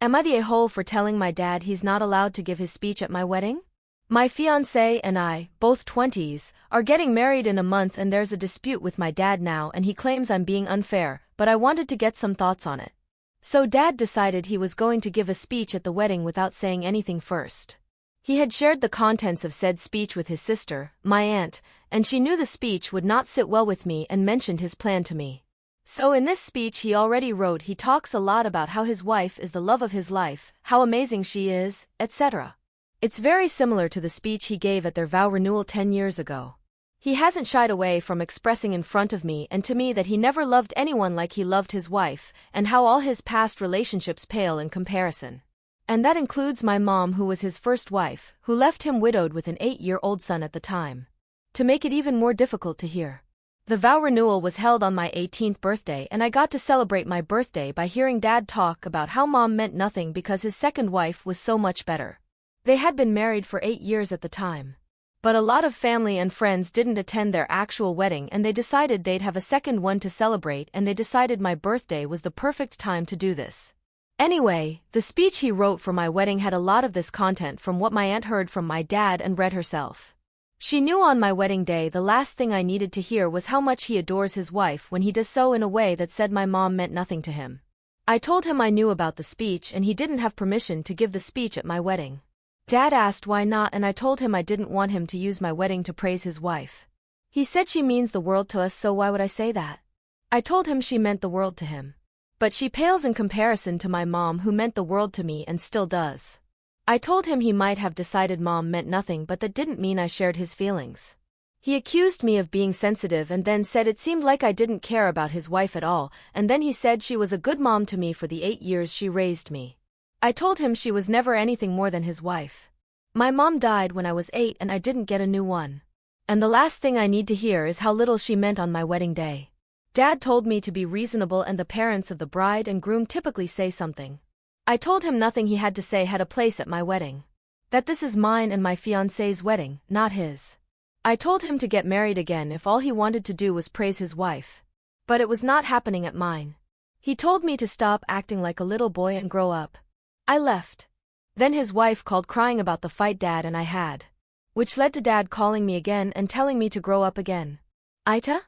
Am I the a-hole for telling my dad he's not allowed to give his speech at my wedding? My fiancé and I, both 20s, are getting married in a month and there's a dispute with my dad now and he claims I'm being unfair, but I wanted to get some thoughts on it. So Dad decided he was going to give a speech at the wedding without saying anything first. He had shared the contents of said speech with his sister, my aunt, and she knew the speech would not sit well with me and mentioned his plan to me. So in this speech he already wrote he talks a lot about how his wife is the love of his life, how amazing she is, etc. It's very similar to the speech he gave at their vow renewal 10 years ago. He hasn't shied away from expressing in front of me and to me that he never loved anyone like he loved his wife, and how all his past relationships pale in comparison. And that includes my mom, who was his first wife, who left him widowed with an 8-year-old son at the time. To make it even more difficult to hear, the vow renewal was held on my 18th birthday and I got to celebrate my birthday by hearing Dad talk about how Mom meant nothing because his second wife was so much better. They had been married for 8 years at the time. But a lot of family and friends didn't attend their actual wedding and they decided they'd have a second one to celebrate, and they decided my birthday was the perfect time to do this. Anyway, the speech he wrote for my wedding had a lot of this content from what my aunt heard from my dad and read herself. She knew on my wedding day the last thing I needed to hear was how much he adores his wife when he does so in a way that said my mom meant nothing to him. I told him I knew about the speech and he didn't have permission to give the speech at my wedding. Dad asked why not and I told him I didn't want him to use my wedding to praise his wife. He said she means the world to us, so why would I say that? I told him she meant the world to him. But she pales in comparison to my mom, who meant the world to me and still does. I told him he might have decided Mom meant nothing, but that didn't mean I shared his feelings. He accused me of being sensitive and then said it seemed like I didn't care about his wife at all, and then he said she was a good mom to me for the 8 years she raised me. I told him she was never anything more than his wife. My mom died when I was 8 and I didn't get a new one. And the last thing I need to hear is how little she meant on my wedding day. Dad told me to be reasonable and the parents of the bride and groom typically say something. I told him nothing he had to say had a place at my wedding. That this is mine and my fiancé's wedding, not his. I told him to get married again if all he wanted to do was praise his wife. But it was not happening at mine. He told me to stop acting like a little boy and grow up. I left. Then his wife called crying about the fight Dad and I had. Which led to Dad calling me again and telling me to grow up again. AITA?